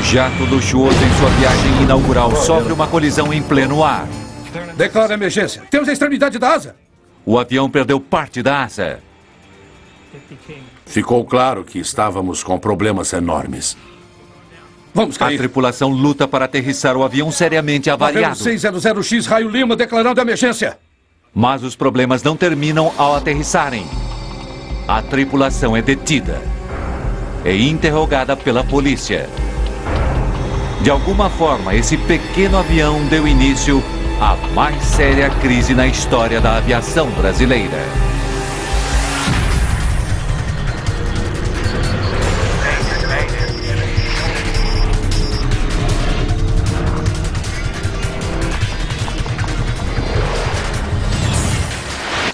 Um jato luxuoso em sua viagem inaugural sofre uma colisão em pleno ar. Declara emergência. Temos a extremidade da asa. O avião perdeu parte da asa. Ficou claro que estávamos com problemas enormes. Vamos A cair. tripulação luta para aterrissar o avião seriamente avariado. 600X Raio Lima declarando emergência. Mas os problemas não terminam ao aterrissarem. A tripulação é detida e interrogada pela polícia. De alguma forma, esse pequeno avião deu início à mais séria crise na história da aviação brasileira.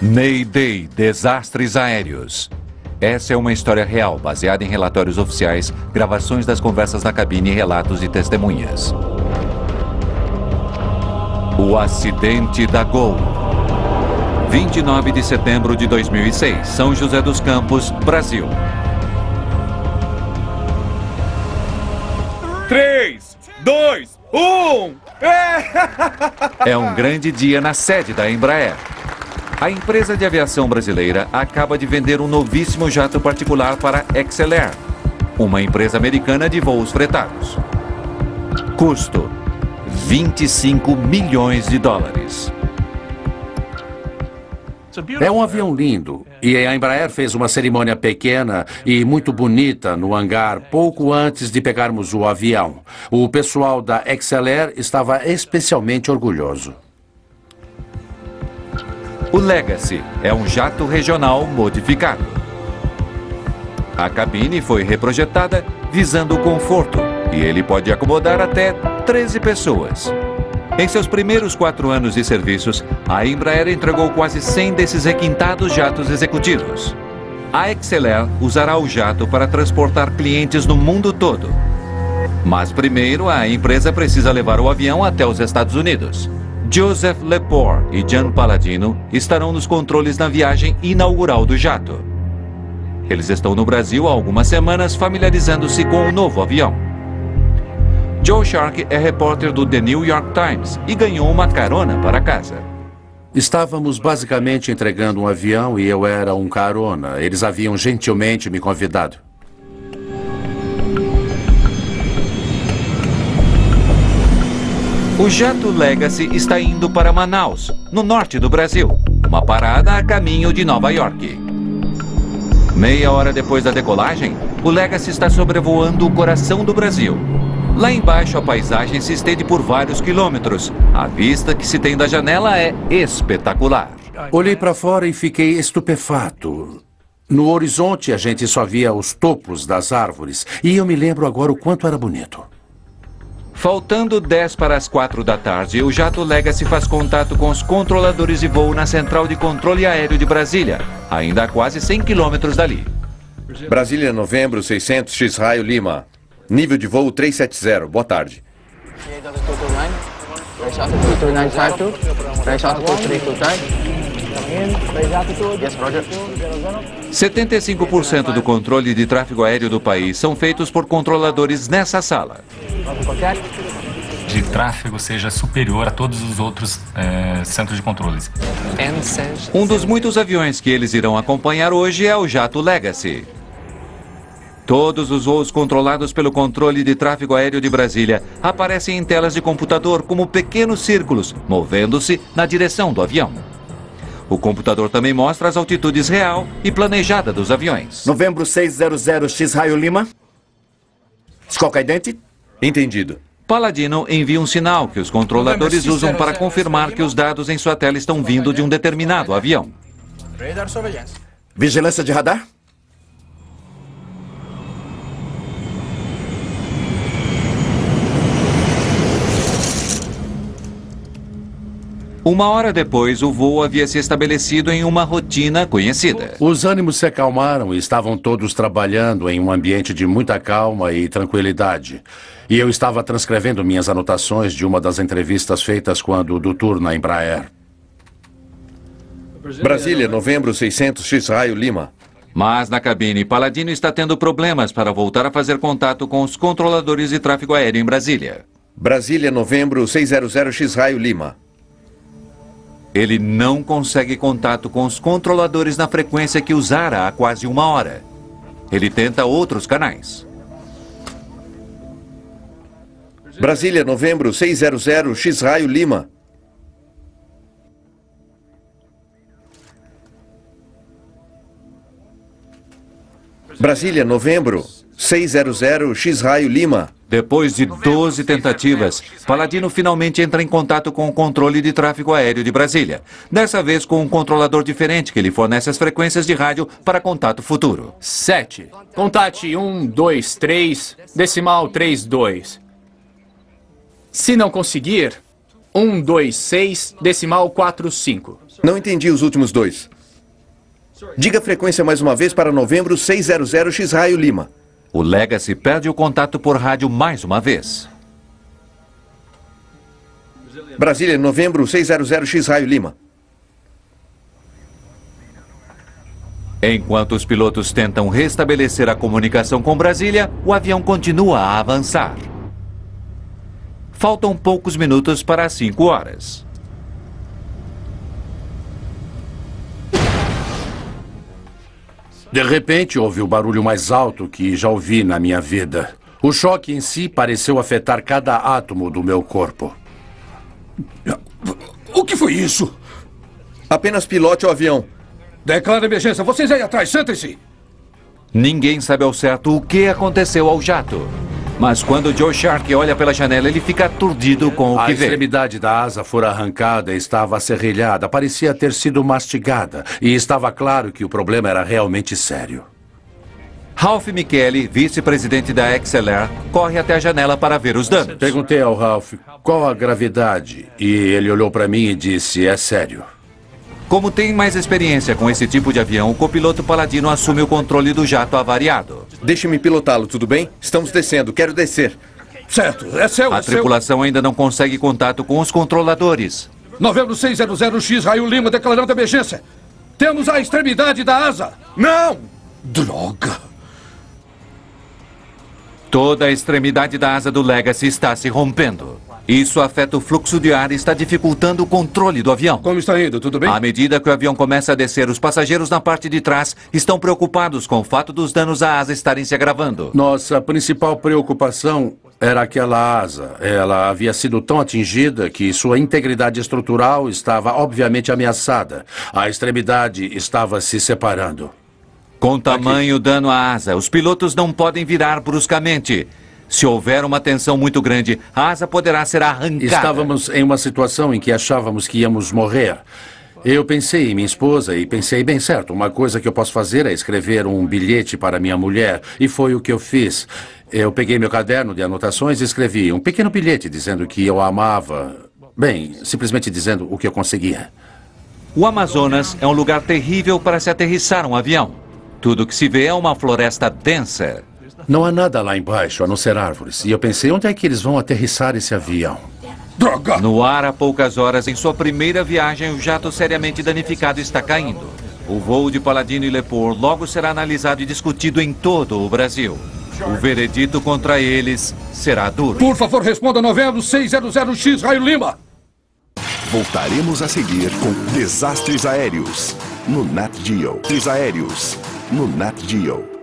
Mayday, desastres aéreos. Essa é uma história real, baseada em relatórios oficiais, gravações das conversas na cabine e relatos de testemunhas. O acidente da Gol. 29 de setembro de 2006, São José dos Campos, Brasil. 3, 2, 1... É um grande dia na sede da Embraer. A empresa de aviação brasileira acaba de vender um novíssimo jato particular para a XLR, uma empresa americana de voos fretados. Custo: 25 milhões de dólares. É um avião lindo. E a Embraer fez uma cerimônia pequena e muito bonita no hangar pouco antes de pegarmos o avião. O pessoal da XLR estava especialmente orgulhoso. O Legacy é um jato regional modificado. A cabine foi reprojetada visando o conforto e ele pode acomodar até 13 pessoas. Em seus primeiros 4 anos de serviços, a Embraer entregou quase 100 desses requintados jatos executivos. A XLR usará o jato para transportar clientes no mundo todo. Mas primeiro, a empresa precisa levar o avião até os Estados Unidos. Joseph Lepore e Jan Palladino estarão nos controles na viagem inaugural do jato. Eles estão no Brasil há algumas semanas familiarizando-se com o novo avião. Joe Shark é repórter do The New York Times e ganhou uma carona para casa. Estávamos basicamente entregando um avião e eu era um carona. Eles haviam gentilmente me convidado. O jato Legacy está indo para Manaus, no norte do Brasil, uma parada a caminho de Nova York. Meia hora depois da decolagem, o Legacy está sobrevoando o coração do Brasil. Lá embaixo, a paisagem se estende por vários quilômetros. A vista que se tem da janela é espetacular. Olhei para fora e fiquei estupefato. No horizonte, a gente só via os topos das árvores. E eu me lembro agora o quanto era bonito. Faltando 10 para as 4 da tarde, o jato Legacy faz contato com os controladores de voo na Central de Controle Aéreo de Brasília, ainda a quase 100 quilômetros dali. Brasília, novembro, 600X Raio Lima. Nível de voo 370. Boa tarde. 75% do controle de tráfego aéreo do país são feitos por controladores nessa sala. De tráfego seja superior a todos os outros centros de controles. Um dos muitos aviões que eles irão acompanhar hoje é o jato Legacy. Todos os voos controlados pelo controle de tráfego aéreo de Brasília aparecem em telas de computador como pequenos círculos, movendo-se na direção do avião. O computador também mostra as altitudes real e planejada dos aviões. Novembro 600X Raio Lima. Escolca idente. Entendido. Palladino envia um sinal que os controladores usam para confirmar que os dados em sua tela estão vindo de um determinado avião. Vigilância de radar. Uma hora depois, o voo havia se estabelecido em uma rotina conhecida. Os ânimos se acalmaram e estavam todos trabalhando em um ambiente de muita calma e tranquilidade. E eu estava transcrevendo minhas anotações de uma das entrevistas feitas quando do tour na Embraer. Brasília, novembro, 600X Raio Lima. Mas na cabine, Palladino está tendo problemas para voltar a fazer contato com os controladores de tráfego aéreo em Brasília. Brasília, novembro, 600 X-Raio Lima. Ele não consegue contato com os controladores na frequência que usara há quase 1 hora. Ele tenta outros canais. Brasília, novembro, 600 X-Raio Lima. Brasília, novembro, 600 X-Raio Lima. Depois de 12 tentativas, Palladino finalmente entra em contato com o controle de tráfego aéreo de Brasília. Dessa vez com um controlador diferente que lhe fornece as frequências de rádio para contato futuro. 7. Contate 1, 2, 3, decimal 3, 2. Se não conseguir, 1, 2, 6, decimal 4, 5. Não entendi os últimos dois. Diga a frequência mais uma vez para novembro, 600 X-Raio Lima. O Legacy perde o contato por rádio mais uma vez. Brasília, novembro, 600 X-Raio Lima. Enquanto os pilotos tentam restabelecer a comunicação com Brasília, o avião continua a avançar. Faltam poucos minutos para as 5 horas. De repente, houve o barulho mais alto que já ouvi na minha vida. O choque em si pareceu afetar cada átomo do meu corpo. O que foi isso? Apenas pilote o avião. Declara emergência. Vocês aí atrás, sentem-se. Ninguém sabe ao certo o que aconteceu ao jato. Mas quando Joe Shark olha pela janela, ele fica aturdido com o A que vê. extremidade da asa fora arrancada, estava acerrilhada, parecia ter sido mastigada. E estava claro que o problema era realmente sério. Ralph Michele, vice-presidente da XLR, corre até a janela para ver os danos. Perguntei ao Ralph qual a gravidade e ele olhou para mim e disse, é sério. Como tem mais experiência com esse tipo de avião, o copiloto Palladino assume o controle do jato avariado. Deixe-me pilotá-lo, tudo bem? Estamos descendo, quero descer. Certo, é seu, A tripulação ainda não consegue contato com os controladores. Novembro 600 X-Raio Lima declarando emergência. Temos a extremidade da asa. Não! Droga. Toda a extremidade da asa do Legacy está se rompendo. Isso afeta o fluxo de ar e está dificultando o controle do avião. Como está indo? Tudo bem? À medida que o avião começa a descer, os passageiros na parte de trás estão preocupados com o fato dos danos à asa estarem se agravando. Nossa principal preocupação era aquela asa. Ela havia sido tão atingida que sua integridade estrutural estava obviamente ameaçada. A extremidade estava se separando. Com tamanho dano à asa, os pilotos não podem virar bruscamente. Se houver uma tensão muito grande, a asa poderá ser arrancada. Estávamos em uma situação em que achávamos que íamos morrer. Eu pensei em minha esposa e pensei, bem certo, uma coisa que eu posso fazer é escrever um bilhete para minha mulher. E foi o que eu fiz. Eu peguei meu caderno de anotações e escrevi um pequeno bilhete dizendo que eu a amava. Bem, simplesmente dizendo o que eu conseguia. O Amazonas é um lugar terrível para se aterrissar um avião. Tudo que se vê é uma floresta densa. Não há nada lá embaixo, a não ser árvores. E eu pensei, onde é que eles vão aterrissar esse avião? Droga! No ar, há poucas horas, em sua primeira viagem, o jato seriamente danificado está caindo. O voo de Palladino e Lepore logo será analisado e discutido em todo o Brasil. O veredito contra eles será duro. Por favor, responda novembro 600 X-Raio Lima. Voltaremos a seguir com Desastres Aéreos no Nat Geo. Desastres Aéreos no Nat Geo.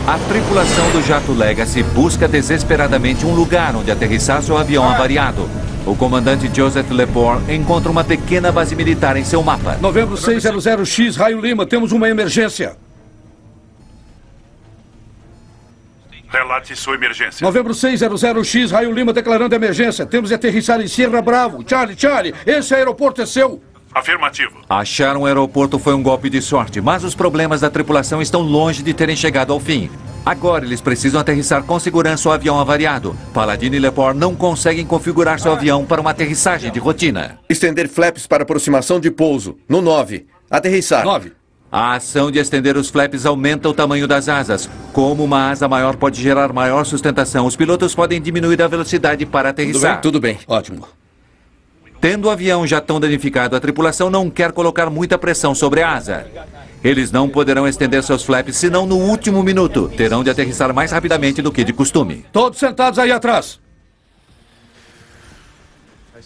A tripulação do jato Legacy busca desesperadamente um lugar onde aterrissar seu avião avariado. O comandante Joseph Lepore encontra uma pequena base militar em seu mapa. Novembro 600 X-Raio Lima, temos uma emergência. Relate sua emergência. Novembro 600 X-Raio Lima declarando emergência. Temos de aterrissar em Sierra Bravo. Charlie, esse aeroporto é seu. Afirmativo. Achar um aeroporto foi um golpe de sorte, mas os problemas da tripulação estão longe de terem chegado ao fim. Agora eles precisam aterrissar com segurança o avião avariado. Palladino e Lepore não conseguem configurar seu avião para uma aterrissagem de rotina. Estender flaps para aproximação de pouso. No 9. Aterrissar. 9. A ação de estender os flaps aumenta o tamanho das asas. Como uma asa maior pode gerar maior sustentação, os pilotos podem diminuir a velocidade para aterrissar. Tudo bem. Ótimo. Tendo o avião já tão danificado, a tripulação não quer colocar muita pressão sobre a asa. Eles não poderão estender seus flaps senão no último minuto. Terão de aterrissar mais rapidamente do que de costume. Todos sentados aí atrás.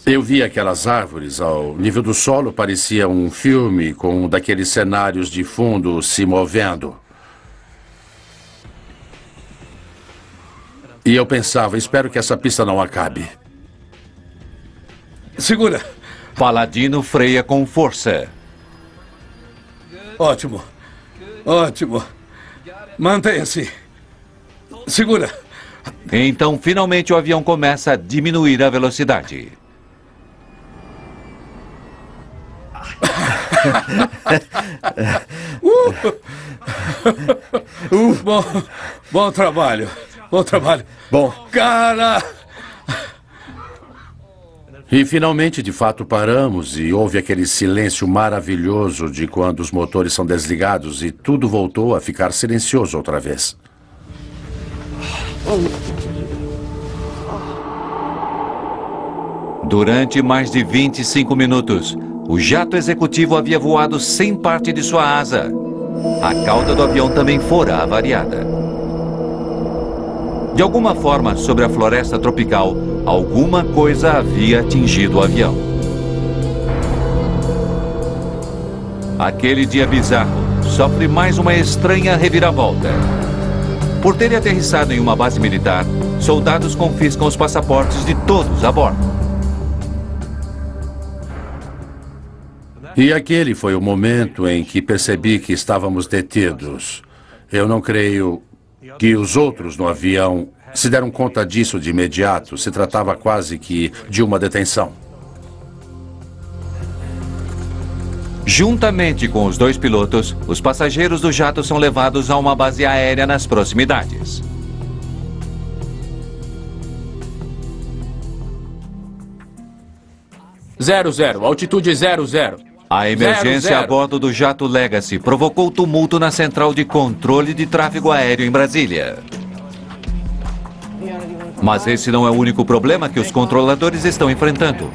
Eu vi aquelas árvores ao nível do solo, parecia um filme com um daqueles cenários de fundo se movendo. E eu pensava, espero que essa pista não acabe. Segura. Paladino freia com força. Ótimo. Ótimo. Mantenha-se. Segura. Então, finalmente, o avião começa a diminuir a velocidade. Bom trabalho. Bom trabalho. Bom. Cara! E finalmente, de fato, paramos e houve aquele silêncio maravilhoso de quando os motores são desligados e tudo voltou a ficar silencioso outra vez. Durante mais de 25 minutos, o jato executivo havia voado sem parte de sua asa. A cauda do avião também fora avariada. De alguma forma, sobre a floresta tropical, alguma coisa havia atingido o avião. Aquele dia bizarro sofre mais uma estranha reviravolta. Por terem aterrissado em uma base militar, soldados confiscam os passaportes de todos a bordo. E aquele foi o momento em que percebi que estávamos detidos. Eu não creio que os outros no avião se deram conta disso de imediato. Se tratava quase que de uma detenção. Juntamente com os dois pilotos, os passageiros do jato são levados a uma base aérea nas proximidades. Altitude 00. A emergência a bordo do jato Legacy provocou tumulto na central de controle de tráfego aéreo em Brasília. Mas esse não é o único problema que os controladores estão enfrentando.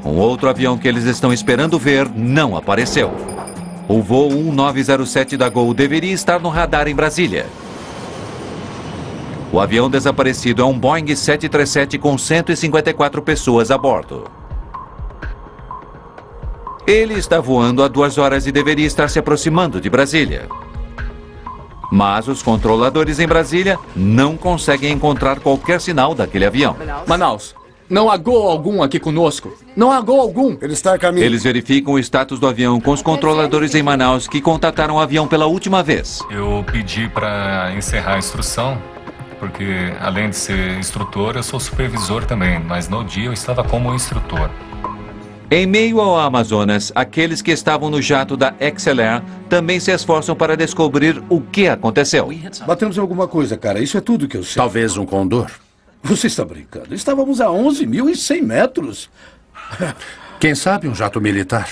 Um outro avião que eles estão esperando ver não apareceu. O voo 1907 da Gol deveria estar no radar em Brasília. O avião desaparecido é um Boeing 737 com 154 pessoas a bordo. Ele está voando há 2 horas e deveria estar se aproximando de Brasília. Mas os controladores em Brasília não conseguem encontrar qualquer sinal daquele avião. Manaus, não há Gol algum aqui conosco. Não há Gol algum. Ele está a caminho. Eles verificam o status do avião com os controladores em Manaus que contataram o avião pela última vez. Eu pedi para encerrar a instrução, porque além de ser instrutor, eu sou supervisor também, mas no dia eu estava como instrutor. Em meio ao Amazonas, aqueles que estavam no jato da XLR também se esforçam para descobrir o que aconteceu. Batemos em alguma coisa, cara. Isso é tudo que eu sei. Talvez um condor. Você está brincando. Estávamos a 11.100 metros. Quem sabe um jato militar?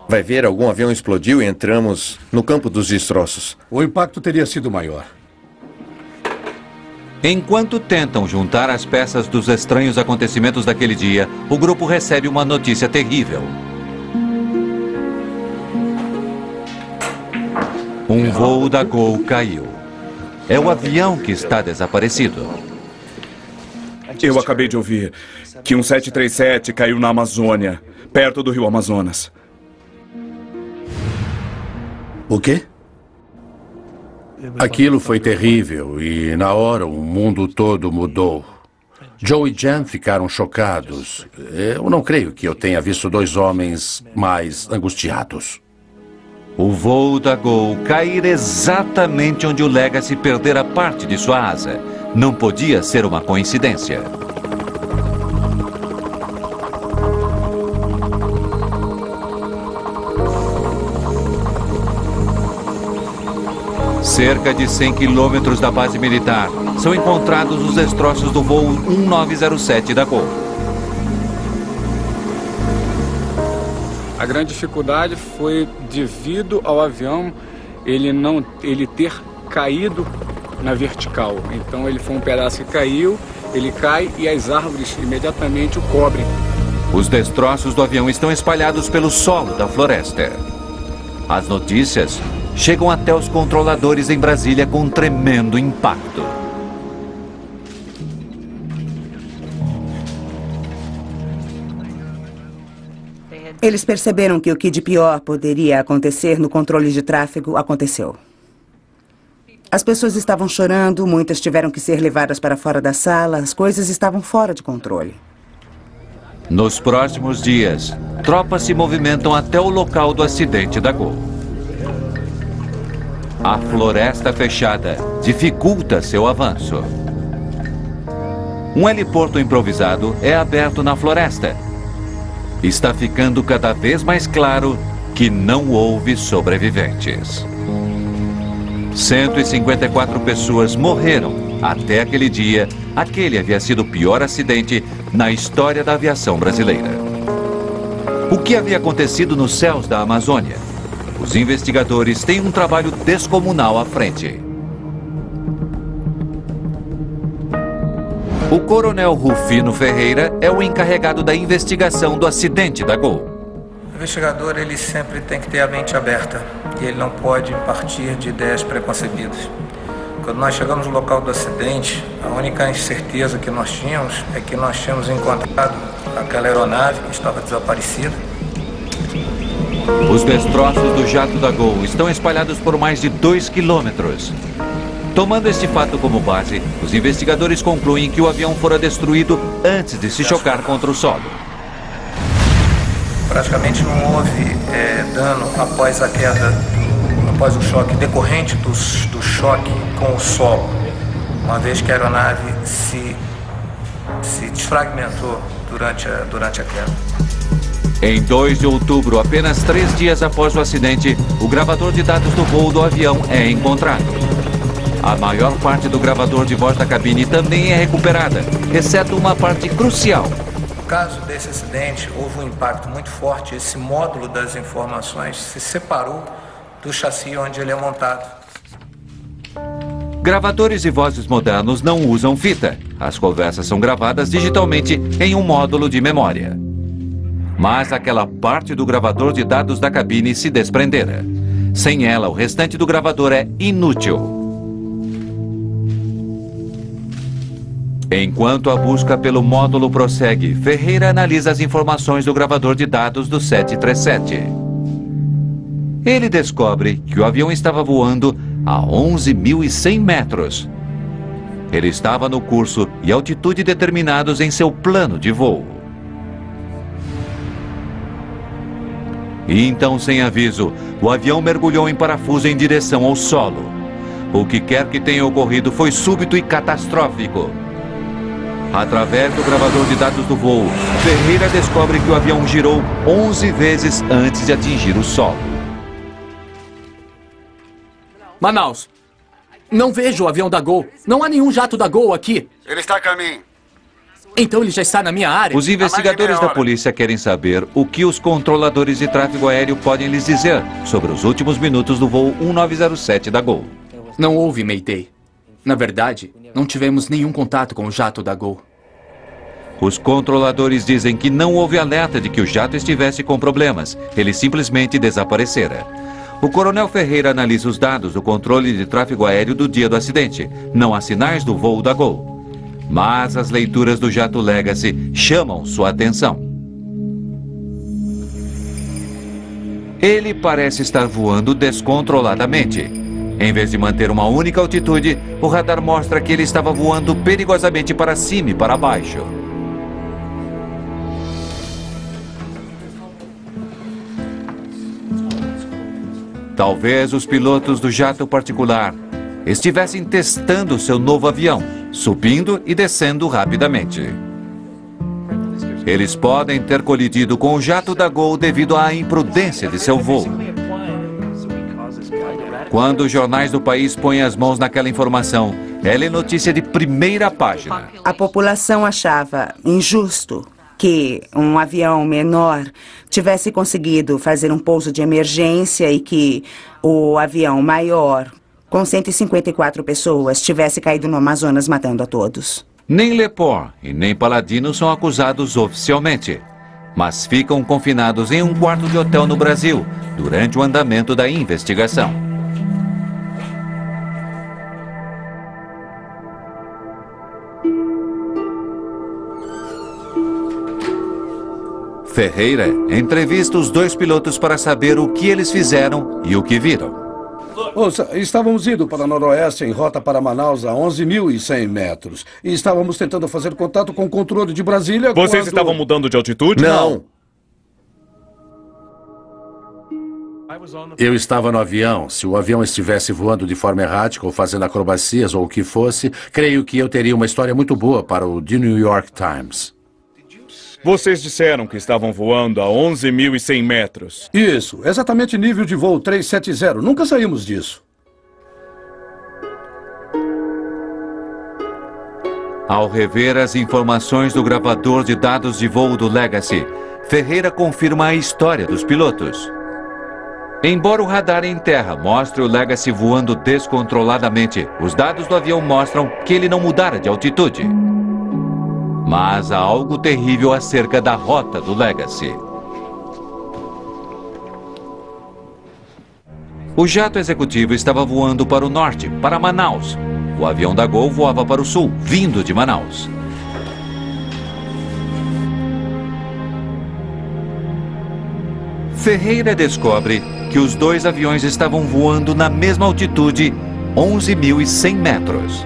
Vai ver, algum avião explodiu e entramos no campo dos destroços. O impacto teria sido maior. Enquanto tentam juntar as peças dos estranhos acontecimentos daquele dia, o grupo recebe uma notícia terrível. Um voo da Gol caiu. É o avião que está desaparecido. Eu acabei de ouvir que um 737 caiu na Amazônia, perto do rio Amazonas. O quê? Aquilo foi terrível e, na hora, o mundo todo mudou. Joe e Jan ficaram chocados. Eu não creio que eu tenha visto 2 homens mais angustiados. O voo da Gol cair exatamente onde o Legacy perdera parte de sua asa. Não podia ser uma coincidência. Cerca de 100 quilômetros da base militar, são encontrados os destroços do voo 1907 da Gol. A grande dificuldade foi devido ao avião ele ter caído na vertical. Então ele foi um pedaço que caiu, ele cai e as árvores imediatamente o cobrem. Os destroços do avião estão espalhados pelo solo da floresta. As notícias chegam até os controladores em Brasília com um tremendo impacto. Eles perceberam que o que de pior poderia acontecer no controle de tráfego aconteceu. As pessoas estavam chorando, muitas tiveram que ser levadas para fora da sala, as coisas estavam fora de controle. Nos próximos dias, tropas se movimentam até o local do acidente da Gol. A floresta fechada dificulta seu avanço. Um heliporto improvisado é aberto na floresta. Está ficando cada vez mais claro que não houve sobreviventes. 154 pessoas morreram até aquele dia. Aquele havia sido o pior acidente na história da aviação brasileira. O que havia acontecido nos céus da Amazônia? Os investigadores têm um trabalho descomunal à frente. O coronel Rufino Ferreira é o encarregado da investigação do acidente da Gol. O investigador, ele sempre tem que ter a mente aberta e ele não pode partir de ideias preconcebidas. Quando nós chegamos no local do acidente, a única incerteza que nós tínhamos é que nós tínhamos encontrado aquela aeronave que estava desaparecida. Os destroços do jato da Gol estão espalhados por mais de 2 quilômetros. Tomando este fato como base, os investigadores concluem que o avião fora destruído antes de se chocar contra o solo. Praticamente não houve dano após a queda, após o choque decorrente do choque com o solo, uma vez que a aeronave se desfragmentou durante a queda. Em 2 de outubro, apenas 3 dias após o acidente, o gravador de dados do voo do avião é encontrado. A maior parte do gravador de voz da cabine também é recuperada, exceto uma parte crucial. No caso desse acidente, houve um impacto muito forte. Esse módulo das informações se separou do chassi onde ele é montado. Gravadores e vozes modernos não usam fita. As conversas são gravadas digitalmente em um módulo de memória. Mas aquela parte do gravador de dados da cabine se desprendera. Sem ela, o restante do gravador é inútil. Enquanto a busca pelo módulo prossegue, Ferreira analisa as informações do gravador de dados do 737. Ele descobre que o avião estava voando a 11.100 metros. Ele estava no curso e altitude determinados em seu plano de voo. E então, sem aviso, o avião mergulhou em parafuso em direção ao solo. O que quer que tenha ocorrido foi súbito e catastrófico. Através do gravador de dados do voo, Ferreira descobre que o avião girou 11 vezes antes de atingir o solo. Manaus, não vejo o avião da Gol. Não há nenhum jato da Gol aqui. Ele está a caminho. Então ele já está na minha área? Os investigadores da polícia querem saber o que os controladores de tráfego aéreo podem lhes dizer sobre os últimos minutos do voo 1907 da Gol. Não houve Mayday. Na verdade, não tivemos nenhum contato com o jato da Gol. Os controladores dizem que não houve alerta de que o jato estivesse com problemas. Ele simplesmente desaparecera. O coronel Ferreira analisa os dados do controle de tráfego aéreo do dia do acidente. Não há sinais do voo da Gol. Mas as leituras do jato Legacy chamam sua atenção. Ele parece estar voando descontroladamente. Em vez de manter uma única altitude, o radar mostra que ele estava voando perigosamente para cima e para baixo. Talvez os pilotos do jato particular estivessem testando seu novo avião, subindo e descendo rapidamente. Eles podem ter colidido com o jato da Gol devido à imprudência de seu voo. Quando os jornais do país põem as mãos naquela informação, ela é notícia de primeira página. A população achava injusto que um avião menor tivesse conseguido fazer um pouso de emergência e que o avião maior, com 154 pessoas, tivesse caído no Amazonas matando a todos. Nem Lepore e nem Paladino são acusados oficialmente. mas ficam confinados em um quarto de hotel no Brasil durante o andamento da investigação. Ferreira entrevista os dois pilotos para saber o que eles fizeram e o que viram. Ouça, estávamos indo para noroeste em rota para Manaus a 11.100 metros. E estávamos tentando fazer contato com o controle de Brasília Vocês quando... estavam mudando de altitude? Não. Eu estava no avião. Se o avião estivesse voando de forma errática ou fazendo acrobacias ou o que fosse, creio que eu teria uma história muito boa para o The New York Times. Vocês disseram que estavam voando a 11.100 metros. Isso, exatamente nível de voo 370. Nunca saímos disso. Ao rever as informações do gravador de dados de voo do Legacy, Ferreira confirma a história dos pilotos. Embora o radar em terra mostre o Legacy voando descontroladamente, os dados do avião mostram que ele não mudara de altitude. Mas há algo terrível acerca da rota do Legacy. O jato executivo estava voando para o norte, para Manaus. O avião da Gol voava para o sul, vindo de Manaus. Ferreira descobre que os dois aviões estavam voando na mesma altitude, 11.100 metros.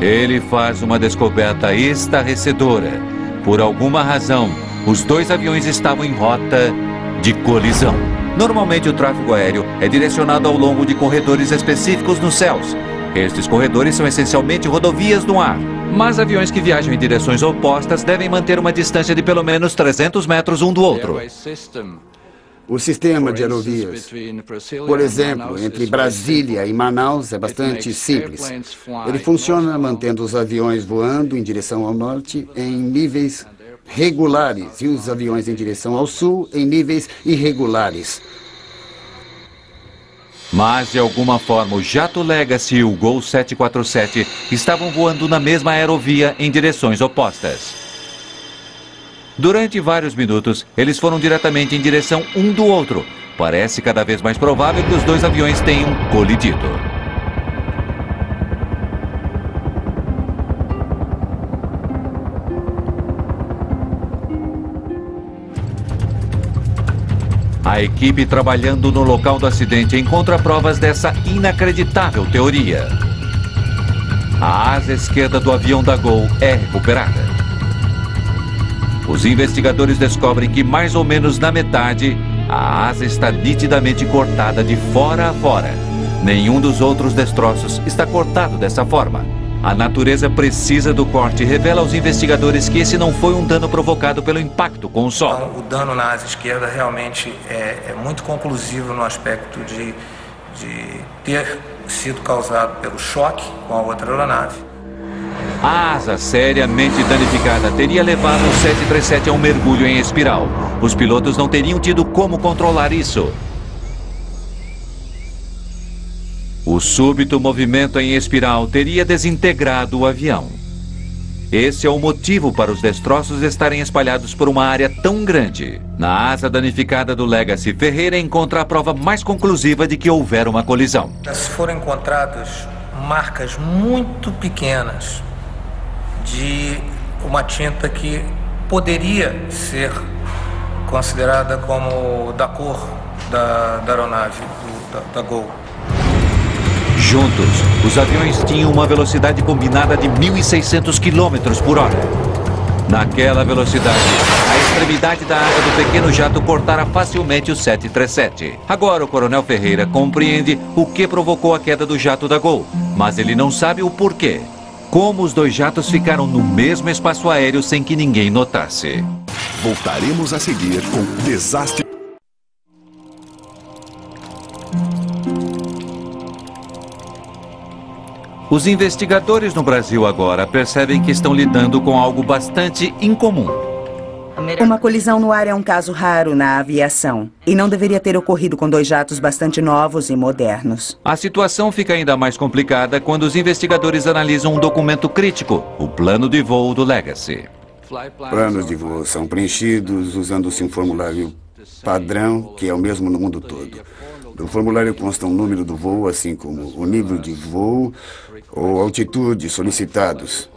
Ele faz uma descoberta estarrecedora. Por alguma razão, os dois aviões estavam em rota de colisão. Normalmente o tráfego aéreo é direcionado ao longo de corredores específicos nos céus. Estes corredores são essencialmente rodovias no ar. Mas aviões que viajam em direções opostas devem manter uma distância de pelo menos 300 metros um do outro. O sistema de aerovias, por exemplo, entre Brasília e Manaus é bastante simples. Ele funciona mantendo os aviões voando em direção ao norte em níveis regulares e os aviões em direção ao sul em níveis irregulares. Mas, de alguma forma, o jato Legacy e o Gol 747 estavam voando na mesma aerovia em direções opostas. Durante vários minutos, eles foram diretamente em direção um do outro. Parece cada vez mais provável que os dois aviões tenham colidido. A equipe trabalhando no local do acidente encontra provas dessa inacreditável teoria. A asa esquerda do avião da Gol é recuperada. Os investigadores descobrem que mais ou menos na metade, a asa está nitidamente cortada de fora a fora. Nenhum dos outros destroços está cortado dessa forma. A natureza precisa do corte revela aos investigadores que esse não foi um dano provocado pelo impacto com o solo. Então, o dano na asa esquerda realmente é muito conclusivo no aspecto de ter sido causado pelo choque com a outra aeronave. A asa seriamente danificada teria levado o 737 a um mergulho em espiral. Os pilotos não teriam tido como controlar isso. O súbito movimento em espiral teria desintegrado o avião. Esse é o motivo para os destroços estarem espalhados por uma área tão grande. Na asa danificada do Legacy, Ferreira encontra a prova mais conclusiva de que houver uma colisão. Foram encontradas marcas muito pequenas de uma tinta que poderia ser considerada como da cor da aeronave, da Gol. Juntos, os aviões tinham uma velocidade combinada de 1.600 km por hora. Naquela velocidade, a extremidade da asa do pequeno jato cortara facilmente o 737. Agora o coronel Ferreira compreende o que provocou a queda do jato da Gol, mas ele não sabe o porquê. Como os dois jatos ficaram no mesmo espaço aéreo sem que ninguém notasse. Voltaremos a seguir com Desastre. Os investigadores no Brasil agora percebem que estão lidando com algo bastante incomum. Uma colisão no ar é um caso raro na aviação e não deveria ter ocorrido com dois jatos bastante novos e modernos. A situação fica ainda mais complicada quando os investigadores analisam um documento crítico, o plano de voo do Legacy. Planos de voo são preenchidos usando-se um formulário padrão, que é o mesmo no mundo todo. No formulário consta um número do voo, assim como o nível de voo ou altitude solicitados.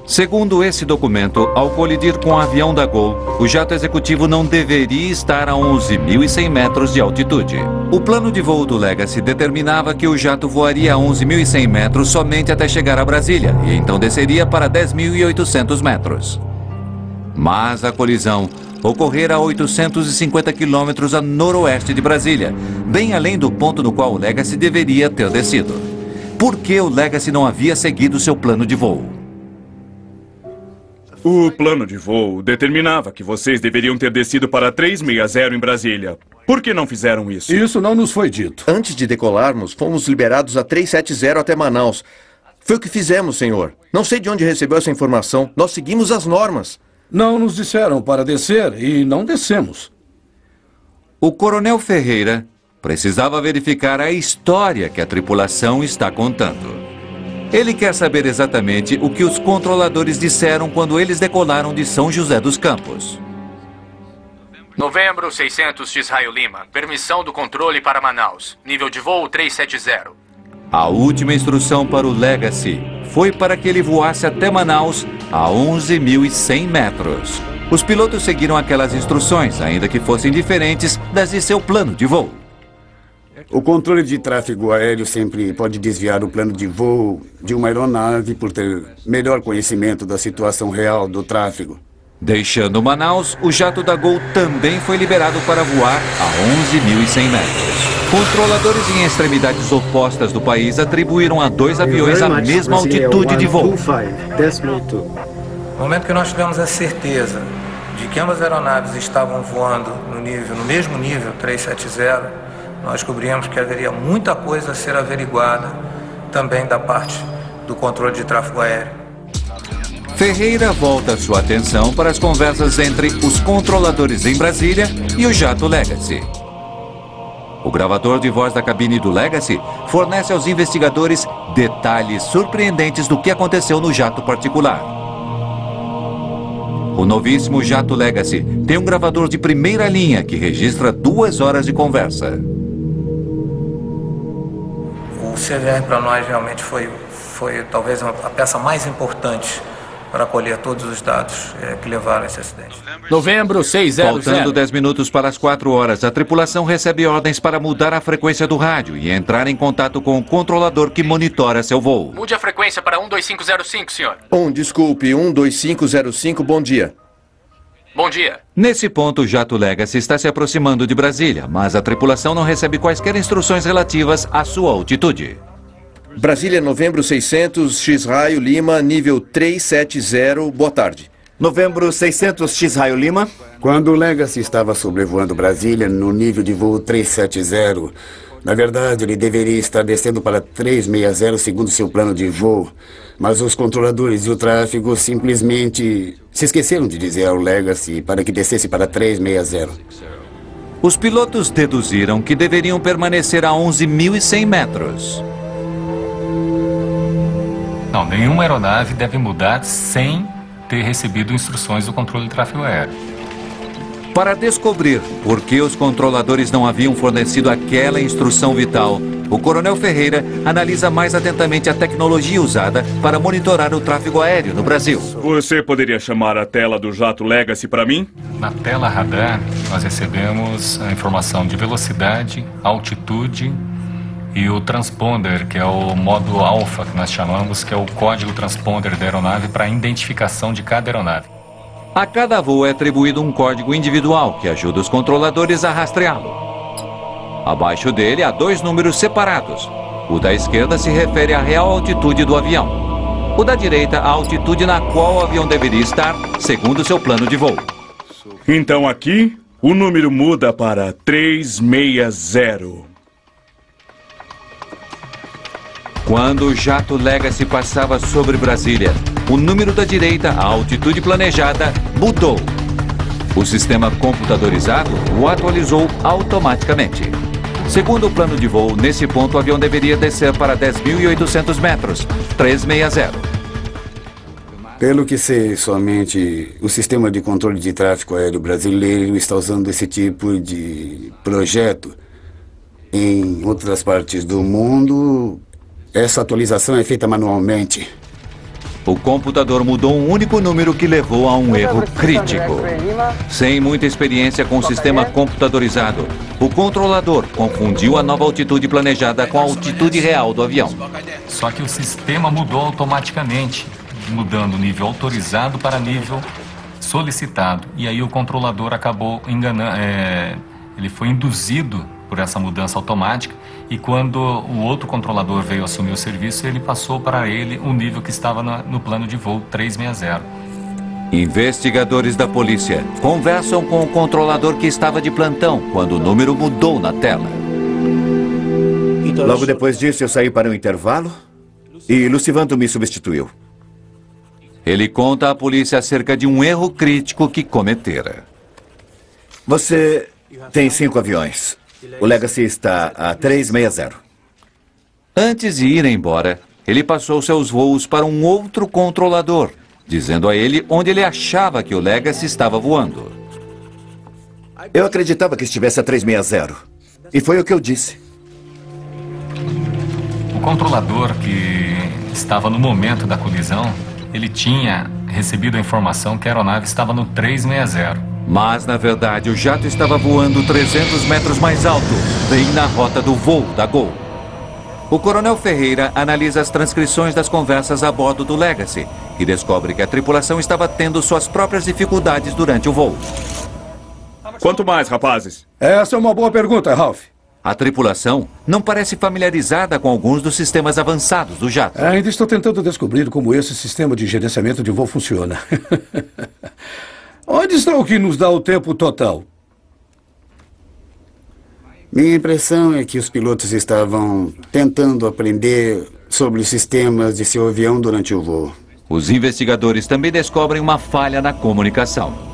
Segundo esse documento, ao colidir com o avião da Gol, o jato executivo não deveria estar a 11.100 metros de altitude. O plano de voo do Legacy determinava que o jato voaria a 11.100 metros somente até chegar a Brasília, e então desceria para 10.800 metros. Mas a colisão ocorrera a 850 quilômetros a noroeste de Brasília, bem além do ponto no qual o Legacy deveria ter descido. Por que o Legacy não havia seguido seu plano de voo? O plano de voo determinava que vocês deveriam ter descido para 360 em Brasília. Por que não fizeram isso? Isso não nos foi dito. Antes de decolarmos, fomos liberados a 370 até Manaus. Foi o que fizemos, senhor. Não sei de onde recebeu essa informação. Nós seguimos as normas. Não nos disseram para descer e não descemos. O coronel Ferreira precisava verificar a história que a tripulação está contando. Ele quer saber exatamente o que os controladores disseram quando eles decolaram de São José dos Campos. Novembro 600 X-Raio Lima. Permissão do controle para Manaus. Nível de voo 370. A última instrução para o Legacy foi para que ele voasse até Manaus a 11.100 metros. Os pilotos seguiram aquelas instruções, ainda que fossem diferentes das de seu plano de voo. O controle de tráfego aéreo sempre pode desviar o plano de voo de uma aeronave por ter melhor conhecimento da situação real do tráfego. Deixando Manaus, o jato da Gol também foi liberado para voar a 11.100 metros. Controladores em extremidades opostas do país atribuíram a dois aviões a mesma altitude de voo. No momento que nós tivemos a certeza de que ambas aeronaves estavam voando no mesmo nível 370, nós descobrimos que haveria muita coisa a ser averiguada também da parte do controle de tráfego aéreo. Ferreira volta sua atenção para as conversas entre os controladores em Brasília e o jato Legacy. O gravador de voz da cabine do Legacy fornece aos investigadores detalhes surpreendentes do que aconteceu no jato particular. O novíssimo jato Legacy tem um gravador de primeira linha que registra 2 horas de conversa. O CVR para nós realmente foi talvez a peça mais importante para colher todos os dados que levaram a esse acidente. Novembro 600. Faltando 10 minutos para as 4 horas, a tripulação recebe ordens para mudar a frequência do rádio e entrar em contato com o controlador que monitora seu voo. Mude a frequência para 12505, senhor. Desculpe, 12505, bom dia. Bom dia. Nesse ponto, o jato Legacy está se aproximando de Brasília, mas a tripulação não recebe quaisquer instruções relativas à sua altitude. Brasília, novembro 600, X-Raio Lima, nível 370, boa tarde. Novembro 600, X-Raio Lima. Quando o Legacy estava sobrevoando Brasília no nível de voo 370, na verdade ele deveria estar descendo para 360 segundo seu plano de voo, mas os controladores e o tráfego simplesmente se esqueceram de dizer ao Legacy para que descesse para 360. Os pilotos deduziram que deveriam permanecer a 11.100 metros. Não, nenhuma aeronave deve mudar sem ter recebido instruções do controle de tráfego aéreo. Para descobrir por que os controladores não haviam fornecido aquela instrução vital, o coronel Ferreira analisa mais atentamente a tecnologia usada para monitorar o tráfego aéreo no Brasil. Você poderia chamar a tela do jato Legacy para mim? Na tela radar, nós recebemos a informação de velocidade, altitude e o transponder, que é o modo alfa, que nós chamamos, que é o código transponder da aeronave para a identificação de cada aeronave. A cada voo é atribuído um código individual que ajuda os controladores a rastreá-lo. Abaixo dele há 2 números separados. O da esquerda se refere à real altitude do avião. O da direita, a altitude na qual o avião deveria estar, segundo seu plano de voo. Então aqui, o número muda para 360. Quando o jato Legacy passava sobre Brasília, o número da direita, a altitude planejada, mudou. O sistema computadorizado o atualizou automaticamente. Segundo o plano de voo, nesse ponto o avião deveria descer para 10.800 metros, 360. Pelo que sei, somente o sistema de controle de tráfego aéreo brasileiro está usando esse tipo de projeto. Em outras partes do mundo, essa atualização é feita manualmente. O computador mudou um único número que levou a um erro crítico. Sem muita experiência com o sistema computadorizado, o controlador confundiu a nova altitude planejada com a altitude real do avião. Só que o sistema mudou automaticamente, mudando o nível autorizado para nível solicitado. E aí o controlador acabou enganando, ele foi induzido por essa mudança automática, e quando o outro controlador veio assumir o serviço, ele passou para ele o nível que estava no plano de voo 360. Investigadores da polícia conversam com o controlador que estava de plantão quando o número mudou na tela. Logo depois disso, eu saí para um intervalo e Lucivando me substituiu. Ele conta à polícia acerca de um erro crítico que cometera. Você tem 5 aviões. O Legacy está a 360. Antes de ir embora, ele passou seus voos para um outro controlador, dizendo a ele onde ele achava que o Legacy estava voando. Eu acreditava que estivesse a 360. E foi o que eu disse. O controlador que estava no momento da colisão, ele tinha recebido a informação que a aeronave estava no 360. Mas, na verdade, o jato estava voando 300 metros mais alto, bem na rota do voo da Gol. O coronel Ferreira analisa as transcrições das conversas a bordo do Legacy e descobre que a tripulação estava tendo suas próprias dificuldades durante o voo. Quanto mais, rapazes? Essa é uma boa pergunta, Ralph. A tripulação não parece familiarizada com alguns dos sistemas avançados do jato. Ainda estou tentando descobrir como esse sistema de gerenciamento de voo funciona. Onde está o que nos dá o tempo total? Minha impressão é que os pilotos estavam tentando aprender sobre os sistemas de seu avião durante o voo. Os investigadores também descobrem uma falha na comunicação.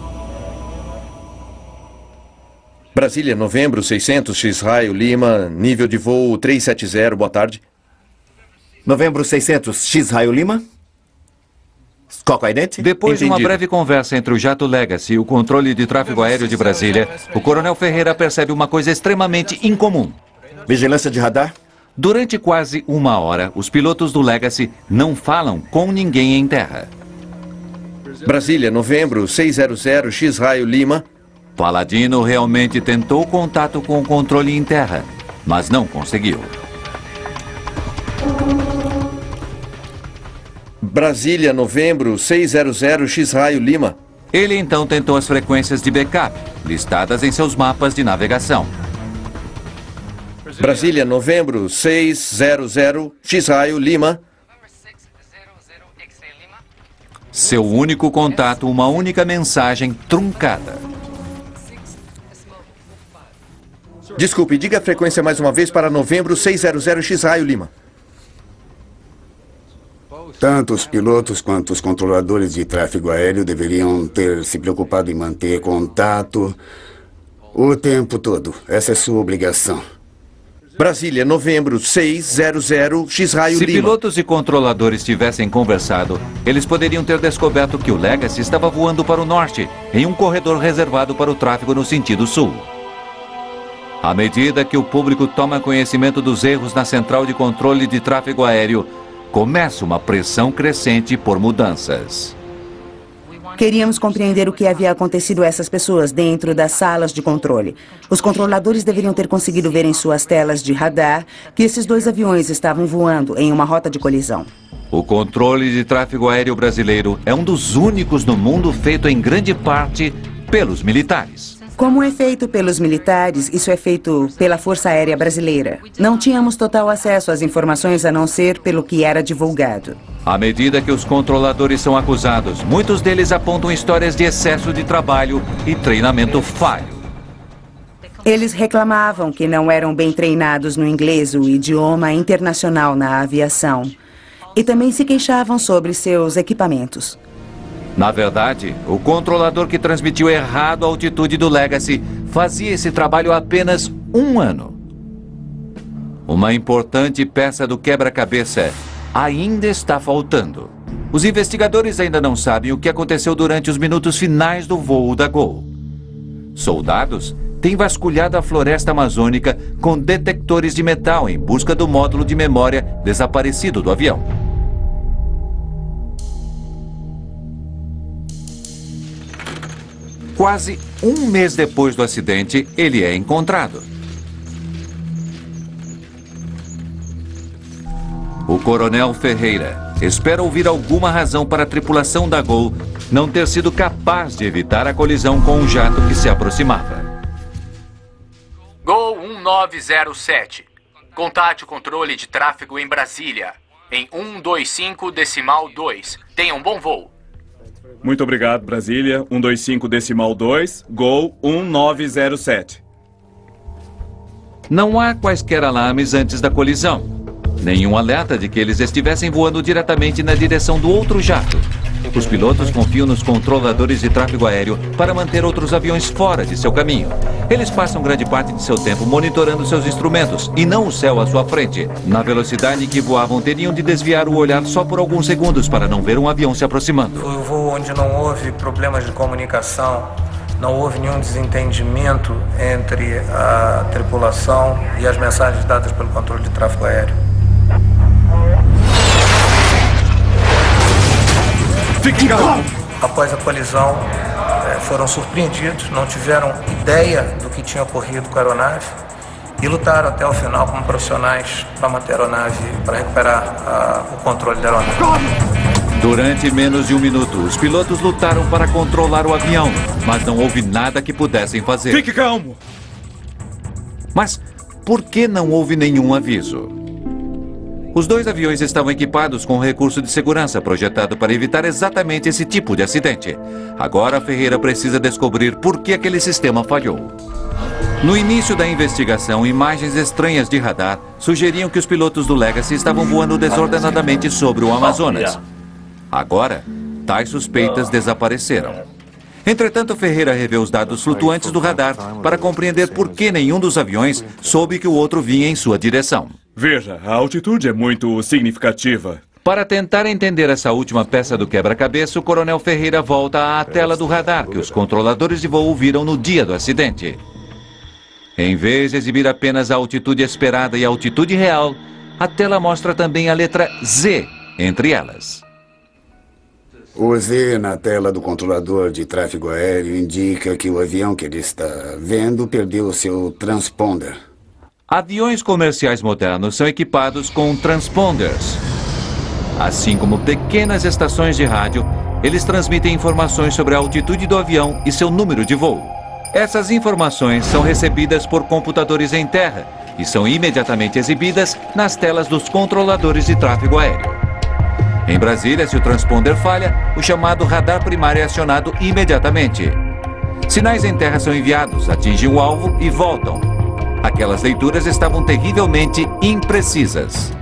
Brasília, novembro, 600, X-Raio, Lima, nível de voo 370, boa tarde. Novembro 600, X-Raio, Lima. Depois de uma breve conversa entre o jato Legacy e o controle de tráfego aéreo de Brasília, o coronel Ferreira percebe uma coisa extremamente incomum. Vigilância de radar? Durante quase uma hora, os pilotos do Legacy não falam com ninguém em terra. Brasília, novembro, 600, X-Raio, Lima. Paladino realmente tentou contato com o controle em terra, mas não conseguiu. Brasília, novembro, 600, X-Raio, Lima. Ele então tentou as frequências de backup, listadas em seus mapas de navegação. Brasília, novembro, 600, X-Raio, Lima. Seu único contato, uma única mensagem truncada. Desculpe, diga a frequência mais uma vez para novembro, 600, X-Raio, Lima. Tanto os pilotos quanto os controladores de tráfego aéreo deveriam ter se preocupado em manter contato o tempo todo. Essa é sua obrigação. Brasília, novembro, 600, X-Raio, Lima. Se pilotos e controladores tivessem conversado, eles poderiam ter descoberto que o Legacy estava voando para o norte, em um corredor reservado para o tráfego no sentido sul. À medida que o público toma conhecimento dos erros na central de controle de tráfego aéreo, começa uma pressão crescente por mudanças. Queríamos compreender o que havia acontecido a essas pessoas dentro das salas de controle. Os controladores deveriam ter conseguido ver em suas telas de radar que esses 2 aviões estavam voando em uma rota de colisão. O controle de tráfego aéreo brasileiro é um dos únicos no mundo feito em grande parte pelos militares. Como é feito pelos militares, isso é feito pela Força Aérea Brasileira. Não tínhamos total acesso às informações a não ser pelo que era divulgado. À medida que os controladores são acusados, muitos deles apontam histórias de excesso de trabalho e treinamento falho. Eles reclamavam que não eram bem treinados no inglês, o idioma internacional na aviação. E também se queixavam sobre seus equipamentos. Na verdade, o controlador que transmitiu errado a altitude do Legacy fazia esse trabalho há apenas 1 ano. Uma importante peça do quebra-cabeça ainda está faltando. Os investigadores ainda não sabem o que aconteceu durante os minutos finais do voo da Gol. Soldados têm vasculhado a floresta amazônica com detectores de metal em busca do módulo de memória desaparecido do avião. Quase um mês depois do acidente, ele é encontrado. O coronel Ferreira espera ouvir alguma razão para a tripulação da Gol não ter sido capaz de evitar a colisão com um jato que se aproximava. Gol 1907. Contate o controle de tráfego em Brasília. Em 125.2. Tenha um bom voo. Muito obrigado, Brasília. 125.2, Gol 1907. Não há quaisquer alarmes antes da colisão. Nenhum alerta de que eles estivessem voando diretamente na direção do outro jato. Os pilotos confiam nos controladores de tráfego aéreo para manter outros aviões fora de seu caminho. Eles passam grande parte de seu tempo monitorando seus instrumentos e não o céu à sua frente. Na velocidade em que voavam, teriam de desviar o olhar só por alguns segundos para não ver um avião se aproximando. Foi um voo onde não houve problemas de comunicação, não houve nenhum desentendimento entre a tripulação e as mensagens dadas pelo controle de tráfego aéreo. Fique calmo! Após a colisão, foram surpreendidos, não tiveram ideia do que tinha ocorrido com a aeronave e lutaram até o final como profissionais para manter a aeronave, para recuperar o controle da aeronave. Durante menos de um minuto, os pilotos lutaram para controlar o avião, mas não houve nada que pudessem fazer. Fique calmo! Mas por que não houve nenhum aviso? Os dois aviões estavam equipados com um recurso de segurança projetado para evitar exatamente esse tipo de acidente. Agora, Ferreira precisa descobrir por que aquele sistema falhou. No início da investigação, imagens estranhas de radar sugeriam que os pilotos do Legacy estavam voando desordenadamente sobre o Amazonas. Agora, tais suspeitas desapareceram. Entretanto, Ferreira revê os dados flutuantes do radar para compreender por que nenhum dos aviões soube que o outro vinha em sua direção. Veja, a altitude é muito significativa. Para tentar entender essa última peça do quebra-cabeça, o coronel Ferreira volta à tela do radar que os controladores de voo viram no dia do acidente. Em vez de exibir apenas a altitude esperada e a altitude real, a tela mostra também a letra Z entre elas. O Z na tela do controlador de tráfego aéreo indica que o avião que ele está vendo perdeu o seu transponder. Aviões comerciais modernos são equipados com transponders. Assim como pequenas estações de rádio, eles transmitem informações sobre a altitude do avião e seu número de voo. Essas informações são recebidas por computadores em terra e são imediatamente exibidas nas telas dos controladores de tráfego aéreo. Em Brasília, se o transponder falha, o chamado radar primário é acionado imediatamente. Sinais em terra são enviados, atingem o alvo e voltam. Aquelas leituras estavam terrivelmente imprecisas.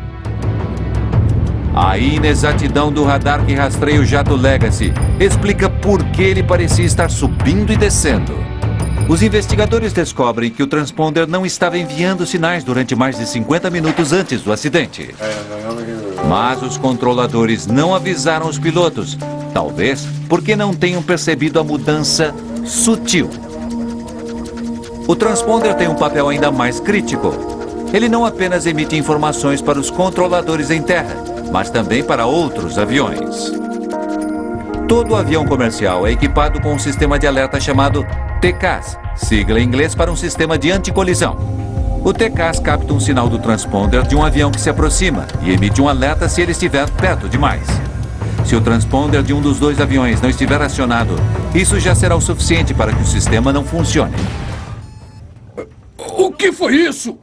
A inexatidão do radar que rastreia o jato Legacy explica por que ele parecia estar subindo e descendo. Os investigadores descobrem que o transponder não estava enviando sinais durante mais de 50 minutos antes do acidente. Mas os controladores não avisaram os pilotos, talvez porque não tenham percebido a mudança sutil. O transponder tem um papel ainda mais crítico. Ele não apenas emite informações para os controladores em terra, mas também para outros aviões. Todo avião comercial é equipado com um sistema de alerta chamado TCAS, sigla em inglês para um sistema de anticolisão. O TCAS capta um sinal do transponder de um avião que se aproxima e emite um alerta se ele estiver perto demais. Se o transponder de um dos dois aviões não estiver acionado, isso já será o suficiente para que o sistema não funcione. O que foi isso?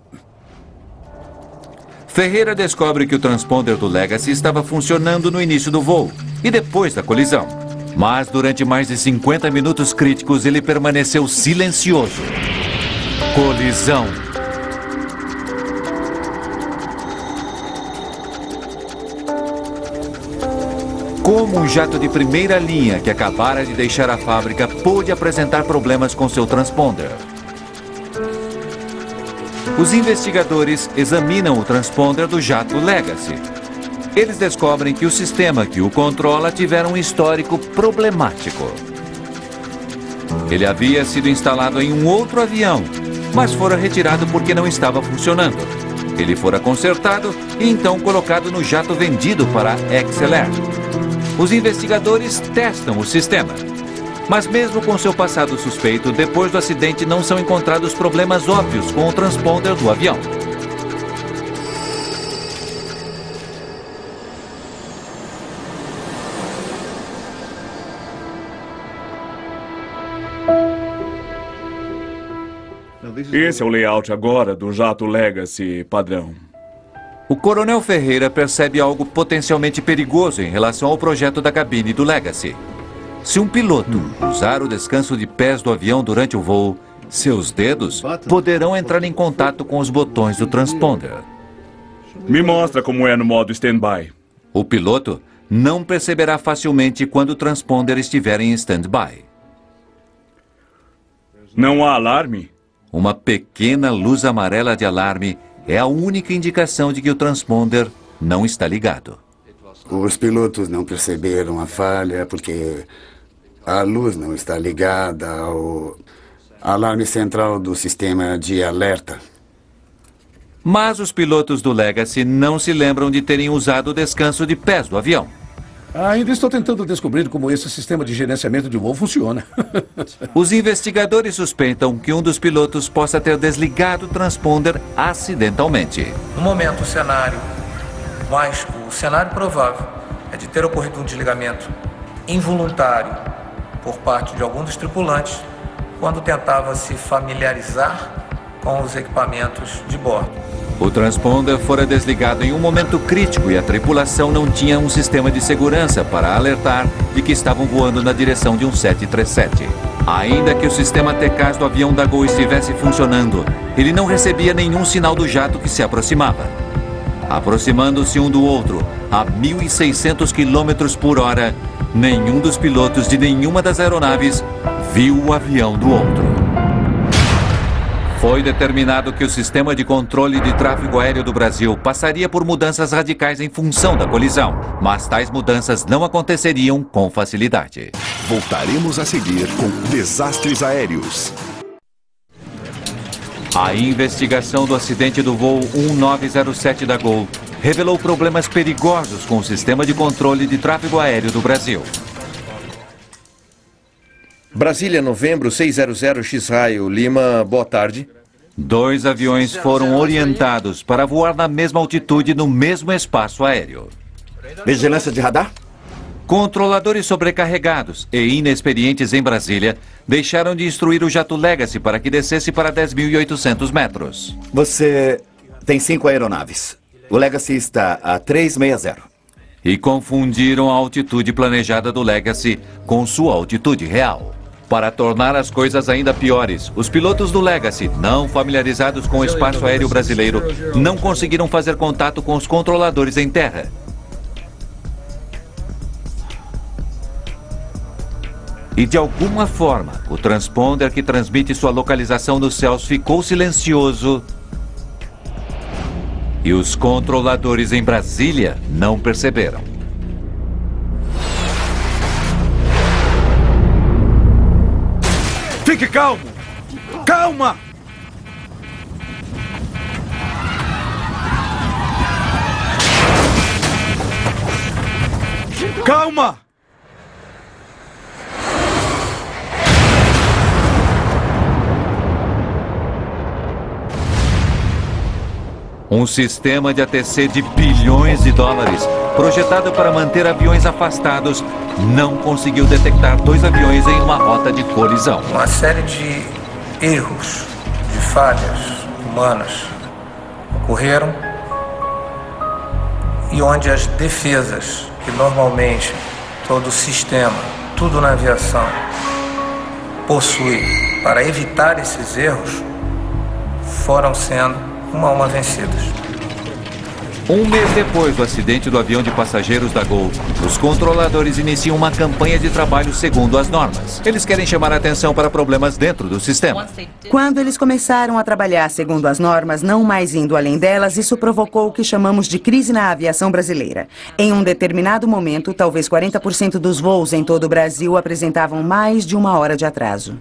Ferreira descobre que o transponder do Legacy estava funcionando no início do voo e depois da colisão. Mas durante mais de 50 minutos críticos, ele permaneceu silencioso. Colisão. Como um jato de primeira linha que acabara de deixar a fábrica pôde apresentar problemas com seu transponder? Os investigadores examinam o transponder do jato Legacy. eles descobrem que o sistema que o controla tiver um histórico problemático. Ele havia sido instalado em um outro avião, mas fora retirado porque não estava funcionando. Ele fora consertado e então colocado no jato vendido para a XLR. Os investigadores testam o sistema. Mas mesmo com seu passado suspeito, depois do acidente não são encontrados problemas óbvios com o transponder do avião. Esse é o layout agora do jato Legacy padrão. O coronel Ferreira percebe algo potencialmente perigoso em relação ao projeto da cabine do Legacy. Se um piloto usar o descanso de pés do avião durante o voo, seus dedos poderão entrar em contato com os botões do transponder. Me mostra como é no modo standby. O piloto não perceberá facilmente quando o transponder estiver em standby. Não há alarme? Uma pequena luz amarela de alarme é a única indicação de que o transponder não está ligado. Os pilotos não perceberam a falha porque a luz não está ligada ao alarme central do sistema de alerta. Mas os pilotos do Legacy não se lembram de terem usado o descanso de pés do avião. Ainda estou tentando descobrir como esse sistema de gerenciamento de voo funciona. Os investigadores suspeitam que um dos pilotos possa ter desligado o transponder acidentalmente. No momento, o cenário provável é de ter ocorrido um desligamento involuntário por parte de algum dos tripulantes quando tentava se familiarizar com os equipamentos de bordo. O transponder fora desligado em um momento crítico e a tripulação não tinha um sistema de segurança para alertar de que estavam voando na direção de um 737. Ainda que o sistema TCAS do avião da Gol estivesse funcionando, ele não recebia nenhum sinal do jato que se aproximava. Aproximando-se um do outro a 1.600 km por hora, nenhum dos pilotos de nenhuma das aeronaves viu o avião do outro. Foi determinado que o sistema de controle de tráfego aéreo do Brasil passaria por mudanças radicais em função da colisão, mas tais mudanças não aconteceriam com facilidade. Voltaremos a seguir com Desastres Aéreos. A investigação do acidente do voo 1907 da Gol revelou problemas perigosos com o sistema de controle de tráfego aéreo do Brasil. Brasília, novembro, 600 X-Raio, Lima, boa tarde. 2 aviões foram orientados para voar na mesma altitude no mesmo espaço aéreo. Vigilância de radar? Controladores sobrecarregados e inexperientes em Brasília deixaram de instruir o jato Legacy para que descesse para 10.800 metros. Você tem 5 aeronaves. O Legacy está a 360. E confundiram a altitude planejada do Legacy com sua altitude real. Para tornar as coisas ainda piores, os pilotos do Legacy, não familiarizados com o espaço aéreo brasileiro, não conseguiram fazer contato com os controladores em terra. E de alguma forma, o transponder que transmite sua localização nos céus ficou silencioso. E os controladores em Brasília não perceberam. Fique calmo! Calma! Calma! Um sistema de ATC de bilhões de dólares, projetado para manter aviões afastados, não conseguiu detectar 2 aviões em uma rota de colisão. Uma série de erros, de falhas humanas ocorreram e onde as defesas que normalmente todo o sistema, tudo na aviação, possui para evitar esses erros, foram sendo uma a uma vencidas. Um mês depois do acidente do avião de passageiros da Gol, os controladores iniciam uma campanha de trabalho segundo as normas. Eles querem chamar a atenção para problemas dentro do sistema. Quando eles começaram a trabalhar segundo as normas, não mais indo além delas, isso provocou o que chamamos de crise na aviação brasileira. Em um determinado momento, talvez 40% dos voos em todo o Brasil apresentavam mais de 1 hora de atraso.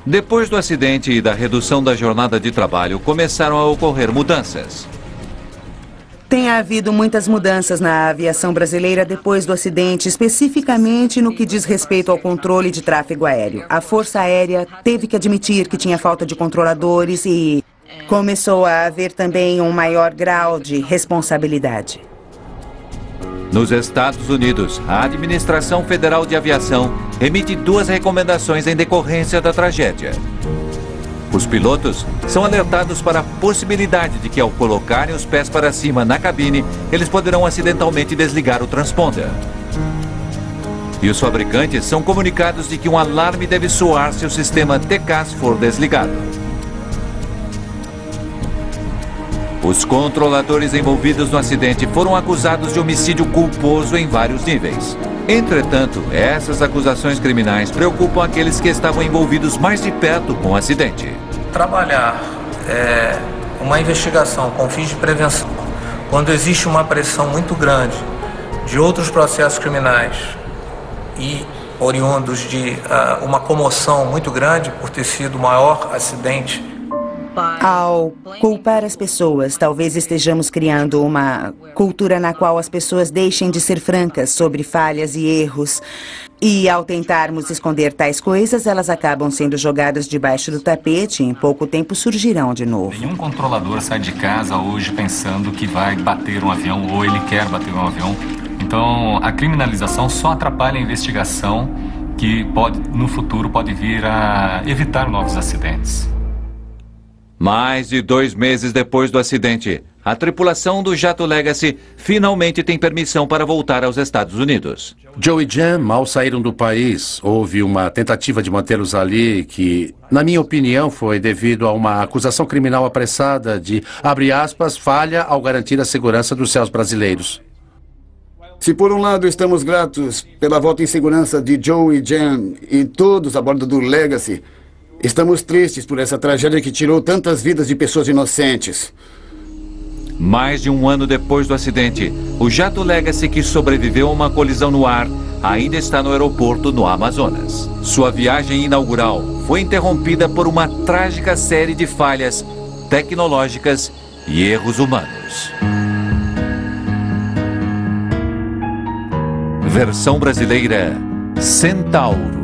Depois do acidente e da redução da jornada de trabalho, começaram a ocorrer mudanças. Tem havido muitas mudanças na aviação brasileira depois do acidente, especificamente no que diz respeito ao controle de tráfego aéreo. A Força Aérea teve que admitir que tinha falta de controladores e começou a haver também um maior grau de responsabilidade. Nos Estados Unidos, a Administração Federal de Aviação emite 2 recomendações em decorrência da tragédia. Os pilotos são alertados para a possibilidade de que, ao colocarem os pés para cima na cabine, eles poderão acidentalmente desligar o transponder. E os fabricantes são comunicados de que um alarme deve soar se o sistema TCAS for desligado. Os controladores envolvidos no acidente foram acusados de homicídio culposo em vários níveis. Entretanto, essas acusações criminais preocupam aqueles que estavam envolvidos mais de perto com o acidente. Trabalhar uma investigação com fins de prevenção, quando existe uma pressão muito grande de outros processos criminais e oriundos de uma comoção muito grande por ter sido o maior acidente. Ao culpar as pessoas, talvez estejamos criando uma cultura na qual as pessoas deixem de ser francas sobre falhas e erros. E ao tentarmos esconder tais coisas, elas acabam sendo jogadas debaixo do tapete e em pouco tempo surgirão de novo. Nenhum controlador sai de casa hoje pensando que vai bater um avião ou ele quer bater um avião. Então, a criminalização só atrapalha a investigação que no futuro pode vir a evitar novos acidentes. Mais de 2 meses depois do acidente, a tripulação do jato Legacy finalmente tem permissão para voltar aos Estados Unidos. Joe e Jan mal saíram do país. Houve uma tentativa de mantê-los ali que, na minha opinião, foi devido a uma acusação criminal apressada de, abre aspas, falha ao garantir a segurança dos céus brasileiros. Se por um lado estamos gratos pela volta em segurança de Joe e Jan e todos a bordo do Legacy, estamos tristes por essa tragédia que tirou tantas vidas de pessoas inocentes. Mais de 1 ano depois do acidente, o jato Legacy, que sobreviveu a uma colisão no ar, ainda está no aeroporto no Amazonas. Sua viagem inaugural foi interrompida por uma trágica série de falhas tecnológicas e erros humanos. Versão brasileira: Centauro.